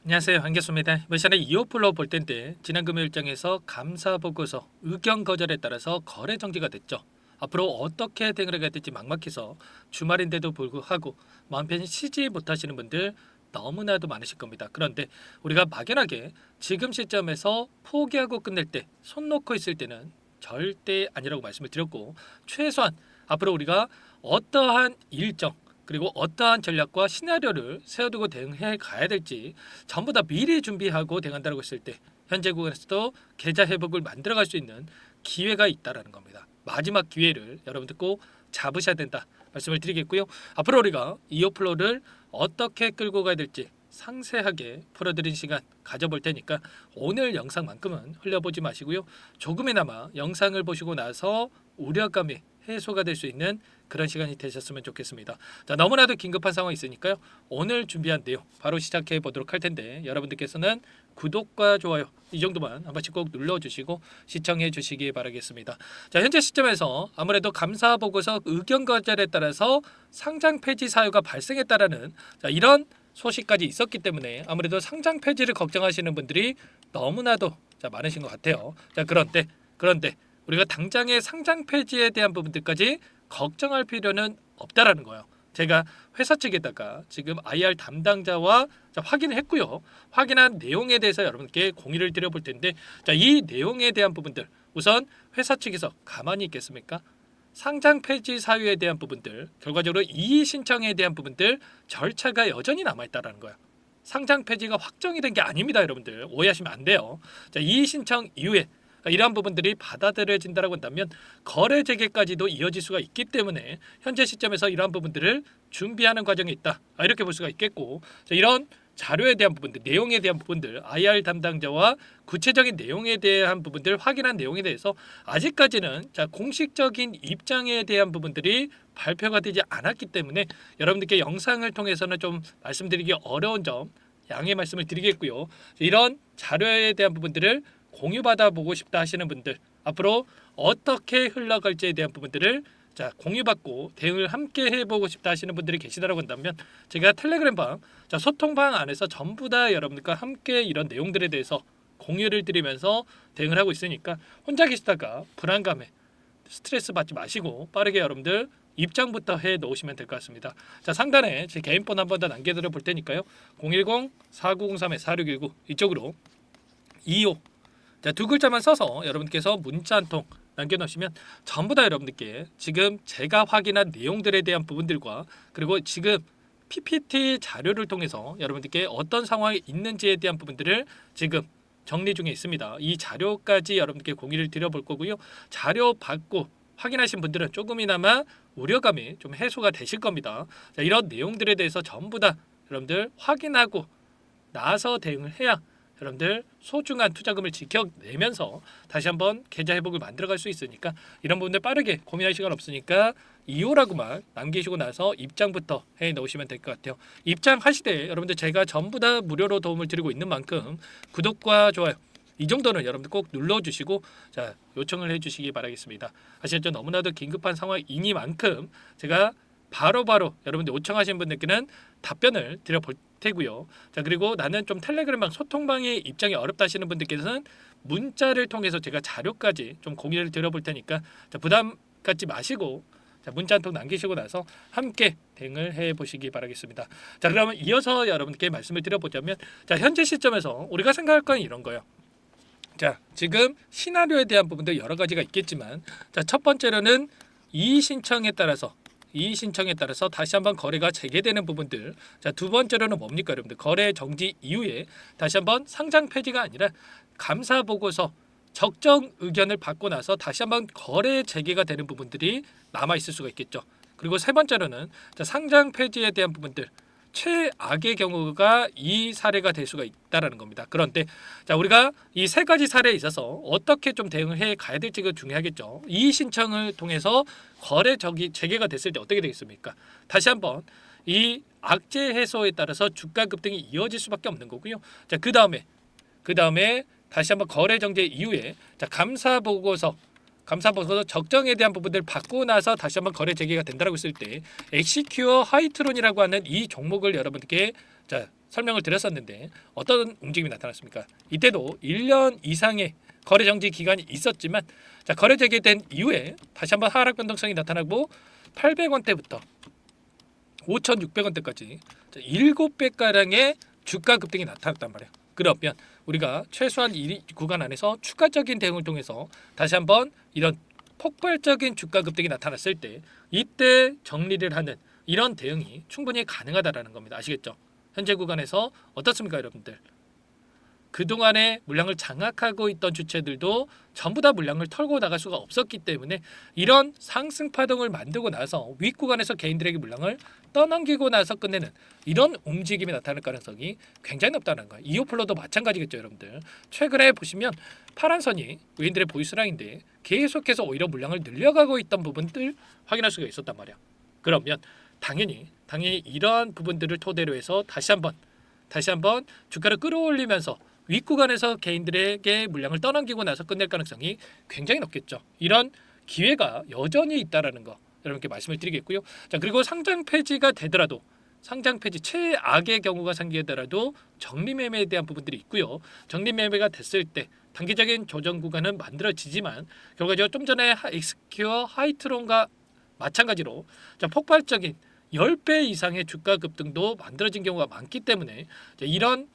안녕하세요. 한교수입니다. 이번 시간에 이오플로 볼 텐데 지난 금요일 장에서 감사 보고서 의견 거절에 따라서 거래 정지가 됐죠. 앞으로 어떻게 대응을 해야 될지 막막해서 주말인데도 불구하고 마음 편히 쉬지 못하시는 분들 너무나도 많으실 겁니다. 그런데 우리가 막연하게 지금 시점에서 포기하고 끝낼 때, 손 놓고 있을 때는 절대 아니라고 말씀을 드렸고, 최소한 앞으로 우리가 어떠한 일정 그리고 어떠한 전략과 시나리오를 세워두고 대응해 가야 될지 전부 다 미리 준비하고 대응한다고 했을 때 현재 구간에서도 계좌 회복을 만들어갈 수 있는 기회가 있다라는 겁니다. 마지막 기회를 여러분들 꼭 잡으셔야 된다 말씀을 드리겠고요. 앞으로 우리가 이오플로를 어떻게 끌고 가야 될지 상세하게 풀어드린 시간 가져볼 테니까 오늘 영상만큼은 흘려보지 마시고요. 조금이나마 영상을 보시고 나서 우려감이 해소가 될 수 있는 그런 시간이 되셨으면 좋겠습니다. 자, 너무나도 긴급한 상황이 있으니까요. 오늘 준비한 내용 바로 시작해 보도록 할 텐데 여러분들께서는 구독과 좋아요 이 정도만 한 번씩 꼭 눌러주시고 시청해 주시기 바라겠습니다. 자, 현재 시점에서 아무래도 감사 보고서 의견 거절에 따라서 상장 폐지 사유가 발생했다라는 이런 소식까지 있었기 때문에 아무래도 상장 폐지를 걱정하시는 분들이 너무나도 많으신 것 같아요. 자, 그런데 우리가 당장의 상장 폐지에 대한 부분들까지 걱정할 필요는 없다라는 거예요. 제가 회사 측에다가 지금 IR 담당자와 확인을 했고요. 확인한 내용에 대해서 여러분께 공유를 드려볼 텐데, 이 내용에 대한 부분들 우선 회사 측에서 가만히 있겠습니까? 상장 폐지 사유에 대한 부분들, 결과적으로 이의 신청에 대한 부분들 절차가 여전히 남아있다라는 거예요. 상장 폐지가 확정이 된 게 아닙니다, 여러분들. 오해하시면 안 돼요. 이의 신청 이후에 이러한 부분들이 받아들여진다라고 한다면 거래 재개까지도 이어질 수가 있기 때문에 현재 시점에서 이러한 부분들을 준비하는 과정에 있다. 이렇게 볼 수가 있겠고, 이런 자료에 대한 부분들, 내용에 대한 부분들, IR 담당자와 구체적인 내용에 대한 부분들 확인한 내용에 대해서 아직까지는 공식적인 입장에 대한 부분들이 발표가 되지 않았기 때문에 여러분들께 영상을 통해서는 좀 말씀드리기 어려운 점 양해 말씀을 드리겠고요. 이런 자료에 대한 부분들을 공유받아 보고 싶다 하시는 분들, 앞으로 어떻게 흘러갈지에 대한 부분들을 공유받고 대응을 함께 해보고 싶다 하시는 분들이 계시다라고 한다면 제가 텔레그램 방, 소통방 안에서 전부 다 여러분들과 함께 이런 내용들에 대해서 공유를 드리면서 대응을 하고 있으니까 혼자 계시다가 불안감에 스트레스 받지 마시고 빠르게 여러분들 입장부터 해 놓으시면 될 것 같습니다. 상단에 제 개인폰 한 번 더 남겨드려 볼 테니까요. 010-4903-4619 이쪽으로 25 두 글자만 써서 여러분께서 문자 한 통 남겨놓으시면 전부 다 여러분들께 지금 제가 확인한 내용들에 대한 부분들과 그리고 지금 PPT 자료를 통해서 여러분들께 어떤 상황이 있는지에 대한 부분들을 지금 정리 중에 있습니다. 이 자료까지 여러분들께 공유를 드려볼 거고요. 자료 받고 확인하신 분들은 조금이나마 우려감이 좀 해소가 되실 겁니다. 이런 내용들에 대해서 전부 다 여러분들 확인하고 나서 대응을 해야 여러분들 소중한 투자금을 지켜내면서 다시 한번 계좌 회복을 만들어갈 수 있으니까 이런 부분들 빠르게 고민할 시간 없으니까 2호라고만 남기시고 나서 입장부터 해 놓으시면 될 것 같아요. 입장하실 때 여러분들 제가 전부 다 무료로 도움을 드리고 있는 만큼 구독과 좋아요 이 정도는 여러분들 꼭 눌러주시고 요청을 해주시기 바라겠습니다. 아시죠? 너무나도 긴급한 상황이니만큼 제가 바로바로 여러분들 요청하신 분들께는 답변을 드려볼 테고요. 그리고 나는 좀 텔레그램방 소통방의 입장이 어렵다 하시는 분들께서는 문자를 통해서 제가 자료까지 좀 공유를 드려볼 테니까 부담 갖지 마시고 문자 한 통 남기시고 나서 함께 대응을 해보시기 바라겠습니다. 그러면 이어서 여러분께 말씀을 드려보자면 현재 시점에서 우리가 생각할 건 이런 거예요. 지금 시나리오에 대한 부분도 여러 가지가 있겠지만 첫 번째로는 이의 신청에 따라서 다시 한번 거래가 재개되는 부분들. 두 번째로는 뭡니까, 여러분들? 거래 정지 이후에 다시 한번 상장 폐지가 아니라 감사 보고서 적정 의견을 받고 나서 다시 한번 거래 재개가 되는 부분들이 남아 있을 수가 있겠죠. 그리고 세 번째로는 상장 폐지에 대한 부분들. 최악의 경우가 이 사례가 될 수가 있다라는 겁니다. 그런데 우리가 이 세 가지 사례에 있어서 어떻게 좀 대응을 해 가야 될지가 중요하겠죠. 이의 신청을 통해서 거래 재개가 됐을 때 어떻게 되겠습니까? 다시 한번 이 악재 해소에 따라서 주가 급등이 이어질 수밖에 없는 거고요. 그 다음에 다시 한번 거래 정지 이후에 감사 보고서 적정에 대한 부분들을 받고 나서 다시 한번 거래 재개가 된다고 했을 때 엑시큐어 하이트론이라고 하는 이 종목을 여러분께 설명을 드렸었는데 어떤 움직임이 나타났습니까? 이때도 1년 이상의 거래 정지 기간이 있었지만 자, 거래 재개된 이후에 다시 한번 하락 변동성이 나타나고 800원대부터 5,600원대까지 7배 가량의 주가 급등이 나타났단 말이에요. 그러면 우리가 최소한 이 구간 안에서 추가적인 대응을 통해서 다시 한번 이런 폭발적인 주가 급등이 나타났을 때 이때 정리를 하는 이런 대응이 충분히 가능하다라는 겁니다. 아시겠죠? 현재 구간에서 어떻습니까, 여러분들? 그동안에 물량을 장악하고 있던 주체들도 전부 다 물량을 털고 나갈 수가 없었기 때문에 이런 상승 파동을 만들고 나서 윗구간에서 개인들에게 물량을 떠넘기고 나서 끝내는 이런 움직임이 나타날 가능성이 굉장히 높다는 거예요. 이오플로도 마찬가지겠죠, 여러분들. 최근에 보시면 파란 선이 외인들의 보이스라인인데 계속해서 오히려 물량을 늘려가고 있던 부분들 확인할 수가 있었단 말이야. 그러면 당연히 이러한 부분들을 토대로 해서 다시 한번 주가를 끌어올리면서 윗구간에서 개인들에게 물량을 떠넘기고 나서 끝낼 가능성이 굉장히 높겠죠. 이런 기회가 여전히 있다라는 거 여러분께 말씀을 드리겠고요. 자, 그리고 상장 폐지가 되더라도 상장 폐지 최악의 경우가 생기더라도 정리 매매에 대한 부분들이 있고요. 정리 매매가 됐을 때 단기적인 조정 구간은 만들어지지만 결과적으로 좀 전에 엑스큐어 하이트론과 마찬가지로 자, 폭발적인 10배 이상의 주가 급등도 만들어진 경우가 많기 때문에 이런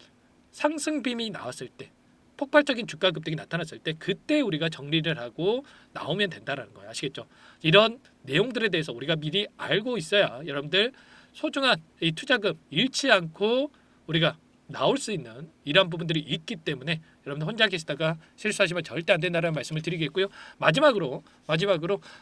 상승빔이 나왔을 때 폭발적인 주가 급등이 나타났을 때 그때 우리가 정리를 하고 나오면 된다라는 거예요. 아시겠죠? 이런 내용들에 대해서 우리가 미리 알고 있어야 여러분들 소중한 이 투자금 잃지 않고 우리가 나올 수 있는 이런 부분들이 있기 때문에 여러분들 혼자 계시다가 실수하시면 절대 안 된다는 말씀을 드리겠고요. 마지막으로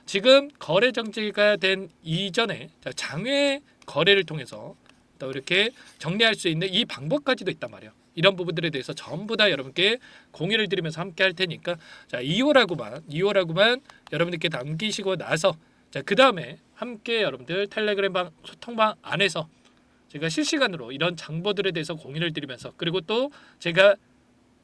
지금 거래 정지가 된 이전에 장외 거래를 통해서 또 이렇게 정리할 수 있는 이 방법까지도 있단 말이에요. 이런 부분들에 대해서 전부 다 여러분께 공유를 드리면서 함께 할 테니까 자 2호라고만 여러분들께 남기시고 나서 자 그 다음에 함께 여러분들 텔레그램방 소통방 안에서 제가 실시간으로 이런 정보들에 대해서 공유를 드리면서 그리고 또 제가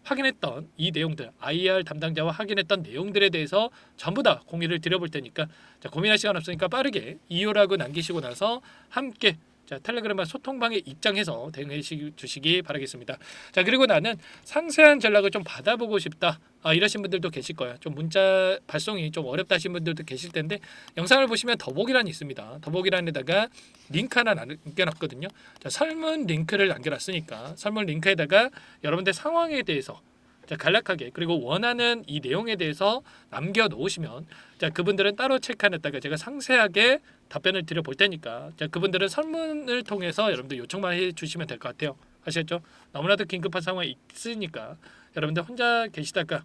확인했던 이 내용들 IR 담당자와 확인했던 내용들에 대해서 전부 다 공유를 드려볼 테니까 자 고민할 시간 없으니까 빠르게 2호라고 남기시고 나서 함께 자 텔레그램 소통방에 입장해서 대응해 주시기 바라겠습니다. 자 그리고 나는 상세한 전략을 좀 받아보고 싶다. 이러신 분들도 계실 거예요. 좀 문자 발송이 좀 어렵다 하신 분들도 계실 텐데 영상을 보시면 더보기란이 있습니다. 더보기란에다가 링크 하나 남겨놨거든요. 자 설문 링크를 남겨놨으니까 설문 링크에다가 여러분들 상황에 대해서 자, 간략하게 그리고 원하는 이 내용에 대해서 남겨놓으시면 자 그분들은 따로 체크해놨다가 제가 상세하게 답변을 드려볼 테니까 자 그분들은 설문을 통해서 여러분들 요청만 해주시면 될 것 같아요. 아시겠죠? 너무나도 긴급한 상황이 있으니까 여러분들 혼자 계시다가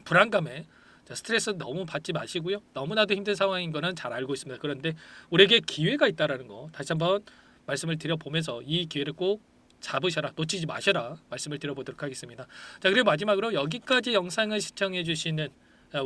불안감에 자, 스트레스 너무 받지 마시고요. 너무나도 힘든 상황인 거는 잘 알고 있습니다. 그런데 우리에게 기회가 있다라는 거 다시 한번 말씀을 드려보면서 이 기회를 꼭 잡으셔라, 놓치지 마셔라 말씀을 드려보도록 하겠습니다. 자 그리고 마지막으로 여기까지 영상을 시청해 주시는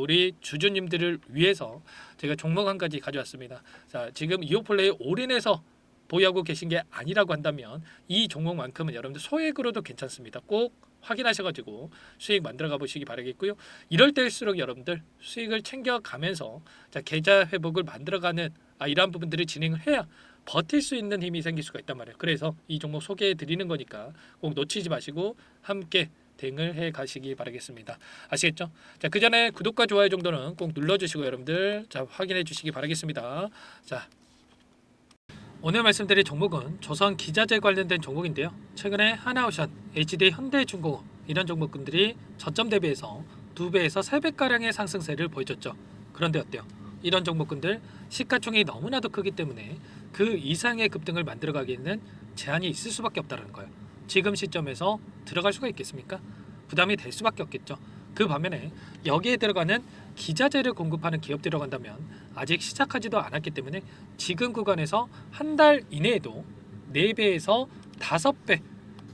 우리 주주님들을 위해서 제가 종목 한 가지 가져왔습니다. 자 지금 이오플레이 올인해서 보유하고 계신 게 아니라고 한다면 이 종목만큼은 여러분들 소액으로도 괜찮습니다. 꼭 확인하셔가지고 수익 만들어 가보시기 바라겠고요. 이럴 때일수록 여러분들 수익을 챙겨가면서 자 계좌 회복을 만들어가는 이러한 부분들을 진행을 해야 버틸 수 있는 힘이 생길 수가 있단 말이에요. 그래서 이 종목 소개해 드리는 거니까 꼭 놓치지 마시고 함께 대응을 해 가시기 바라겠습니다. 아시겠죠? 자, 그 전에 구독과 좋아요 정도는 꼭 눌러주시고 여러분들 자 확인해 주시기 바라겠습니다. 자, 오늘 말씀드릴 종목은 조선 기자재 관련된 종목인데요. 최근에 하나오션, HD 현대중공업 이런 종목군들이 저점 대비해서 2배에서 3배 가량의 상승세를 보여줬죠. 그런데 어때요? 이런 종목군들 시가총이 너무나도 크기 때문에 그 이상의 급등을 만들어가기에는 제한이 있을 수밖에 없다는 거예요. 지금 시점에서 들어갈 수가 있겠습니까? 부담이 될 수밖에 없겠죠. 그 반면에 여기에 들어가는 기자재를 공급하는 기업 들어간다면 아직 시작하지도 않았기 때문에 지금 구간에서 한 달 이내에도 4배에서 5배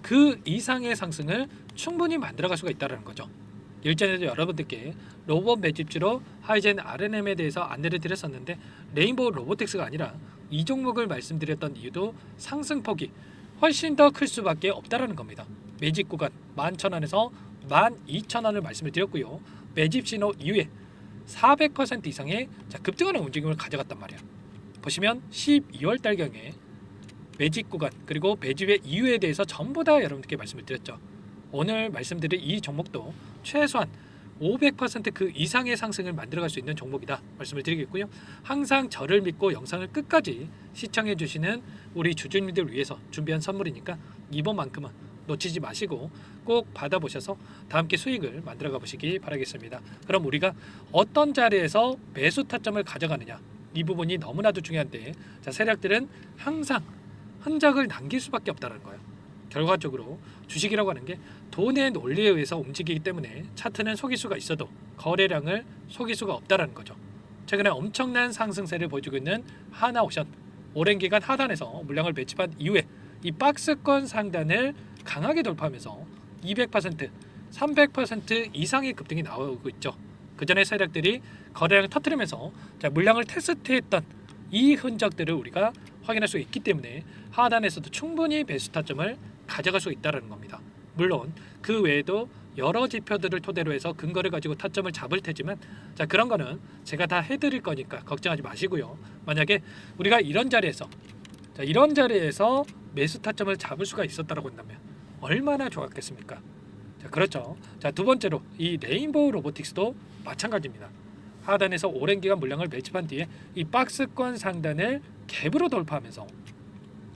그 이상의 상승을 충분히 만들어갈 수가 있다는 거죠. 일전에도 여러분들께 로봇 매집주로 하이젠 RNM에 대해서 안내를 드렸었는데 레인보우 로보틱스가 아니라 이 종목을 말씀드렸던 이유도 상승폭이 훨씬 더 클 수밖에 없다라는 겁니다. 매집 구간 11,000원에서 12,000원을 말씀을 드렸고요. 매집 신호 이후에 400% 이상의 급등하는 움직임을 가져갔단 말이야. 보시면 12월 달경에 매집 구간 그리고 매집의 이유에 대해서 전부 다 여러분들께 말씀을 드렸죠. 오늘 말씀드릴 이 종목도 최소한 500%그 이상의 상승을 만들어갈 수 있는 종목이다 말씀을 드리겠고요. 항상 저를 믿고 영상을 끝까지 시청해 주시는 우리 주주님들 위해서 준비한 선물이니까 이번만큼은 놓치지 마시고 꼭 받아보셔서 다 함께 수익을 만들어가 보시기 바라겠습니다. 그럼 우리가 어떤 자리에서 매수 타점을 가져가느냐, 이 부분이 너무나도 중요한데, 자, 세력들은 항상 흔적을 남길 수밖에 없다는 거예요. 결과적으로 주식이라고 하는 게 돈의 논리에 의해서 움직이기 때문에 차트는 속일 수가 있어도 거래량을 속일 수가 없다는 거죠. 최근에 엄청난 상승세를 보여주고 있는 하나오션, 오랜 기간 하단에서 물량을 매집한 이후에 이 박스권 상단을 강하게 돌파하면서 200%, 300% 이상의 급등이 나오고 있죠. 그 전에 세력들이 거래량을 터뜨리면서 물량을 테스트했던 이 흔적들을 우리가 확인할 수 있기 때문에 하단에서도 충분히 매수 타점을 가져갈 수 있다는 겁니다. 물론 그 외에도 여러 지표들을 토대로 해서 근거를 가지고 타점을 잡을 테지만, 자, 그런 거는 제가 다 해드릴 거니까 걱정하지 마시고요. 만약에 우리가 이런 자리에서 매수 타점을 잡을 수가 있었다고 한다면 얼마나 좋았겠습니까? 자, 그렇죠. 자, 두 번째로 이 레인보우 로보틱스도 마찬가지입니다. 하단에서 오랜 기간 물량을 매집한 뒤에 이 박스권 상단을 갭으로 돌파하면서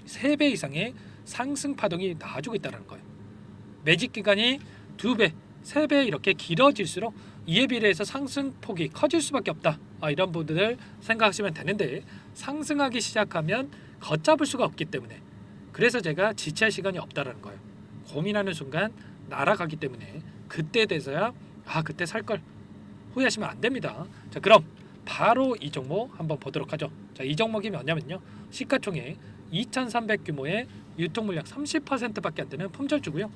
3배 이상의 상승 파동이 나와주고 있다는 거예요. 매집 기간이 2배, 3배 이렇게 길어질수록 이에 비례해서 상승폭이 커질 수밖에 없다. 이런 부분을 생각하시면 되는데, 상승하기 시작하면 걷잡을 수가 없기 때문에, 그래서 제가 지체할 시간이 없다는 거예요. 고민하는 순간 날아가기 때문에 그때 돼서야 그때 살 걸 후회하시면 안 됩니다. 자, 그럼 바로 이 종목 한번 보도록 하죠. 자, 이 종목이 뭐냐면요, 시가총액 2,300 규모의 유통 물량 30%밖에 안 되는 품절주고요.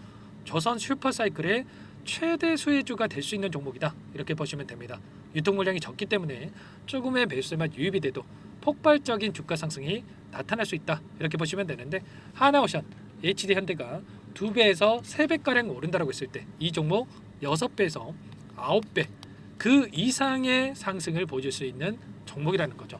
조선 슈퍼사이클의 최대 수혜주가 될 수 있는 종목이다. 이렇게 보시면 됩니다. 유통 물량이 적기 때문에 조금의 매수세만 유입이 돼도 폭발적인 주가 상승이 나타날 수 있다. 이렇게 보시면 되는데, 하나오션, HD현대가 2배에서 3배가량 오른다라고 했을 때 이 종목 6배에서 9배 그 이상의 상승을 보여줄 수 있는 종목이라는 거죠.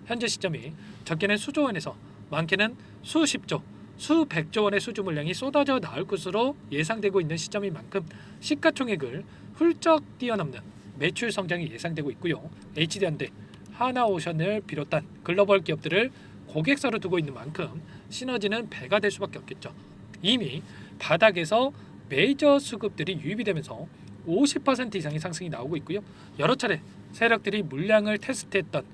현재 시점이 적게는 수조 원에서 많게는 수십조, 수백조 원의 수주 물량이 쏟아져 나올 것으로 예상되고 있는 시점인 만큼 시가총액을 훌쩍 뛰어넘는 매출 성장이 예상되고 있고요. HD현대, 하나오션을 비롯한 글로벌 기업들을 고객사로 두고 있는 만큼 시너지는 배가 될 수밖에 없겠죠. 이미 바닥에서 메이저 수급들이 유입이 되면서 50% 이상의 상승이 나오고 있고요. 여러 차례 세력들이 물량을 테스트했던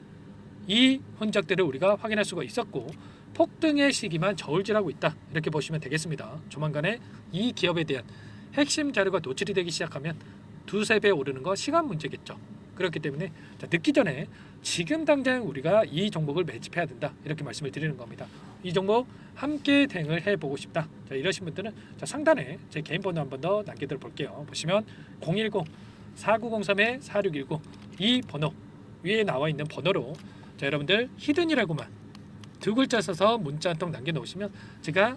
이 흔적들을 우리가 확인할 수가 있었고, 폭등의 시기만 저울질하고 있다. 이렇게 보시면 되겠습니다. 조만간에 이 기업에 대한 핵심 자료가 노출이 되기 시작하면 2~3배 오르는 거 시간 문제겠죠. 그렇기 때문에 늦기 전에 지금 당장 우리가 이 종목을 매집해야 된다. 이렇게 말씀을 드리는 겁니다. 이 종목 함께 대응을 해보고 싶다. 자, 이러신 분들은 상단에 제 개인 번호 한 번 더 남겨드려 볼게요. 보시면 010-4903-4619 이 번호 위에 나와 있는 번호로 여러분들 히든이라고만 2글자 써서 문자 한 통 남겨놓으시면 제가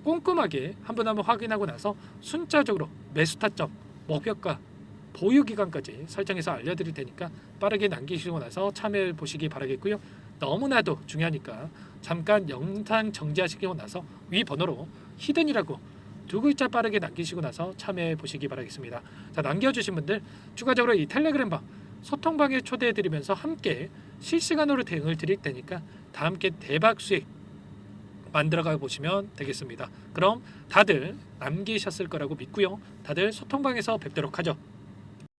꼼꼼하게 한 번 확인하고 나서 순차적으로 매수 타점, 목표가, 보유 기간까지 설정해서 알려드릴 테니까 빠르게 남기시고 나서 참여해 보시기 바라겠고요. 너무나도 중요하니까 잠깐 영상 정지하시고 나서 위 번호로 히든이라고 2글자 빠르게 남기시고 나서 참여해 보시기 바라겠습니다. 자, 남겨주신 분들 추가적으로 이 텔레그램방 소통방에 초대해 드리면서 함께 실시간으로 대응을 드릴 테니까 다 함께 대박 수익 만들어가 보시면 되겠습니다. 그럼 다들 남기셨을 거라고 믿고요. 다들 소통방에서 뵙도록 하죠.